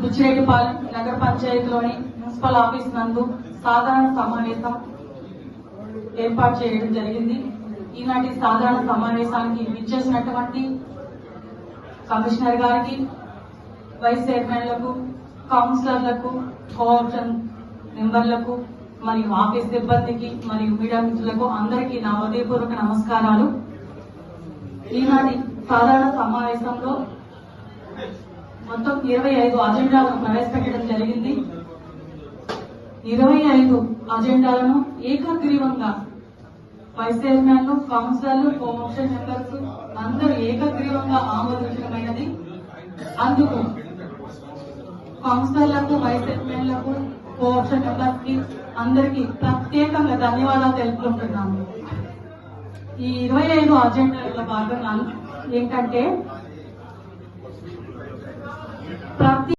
బుచ్చిరెడ్డిపాలెం నగర పంచాయతీలోని municipal office నందు సాధారణ సమావేశం ఏర్పాటు చేయడం జరిగింది. ఈనాటి సాధారణ సమావేశానికి విచ్చేసినటువంటి కమిషనర్ గారికి, వైస్ చైర్మన్లకు, కౌన్సిలర్లకు, కోఆప్షన్ మెంబర్లకు మరియు ఆఫీస్ సిబ్బందికి మరియు మీడియా మిత్రులకు అందరికీ నా హృదయపూర్వక నమస్కారాలు. ఈనాటి సాధారణ సమావేశంలో మొత్తం 25 అజెండాలను ప్రవేశపెట్టడం జరిగింది. 25 అజెండాలను ఏకగ్రీవంగా వైస్ చైర్మన్లు, కౌన్సిలర్లు, కోఆప్షన్ మెంబర్స్ అందరూ ఏకగ్రీవంగా ఆమోదించడమైనది. అందుకు కౌన్సిలర్లకు, వైస్ చైర్మన్లకు, కోఆప్షన్ మెంబర్స్ కి అందరికీ ప్రత్యేకంగా ధన్యవాదాలు తెలుపుకుంటున్నాము. ఈ 25 అజెండాల భాగంగా ఏంటంటే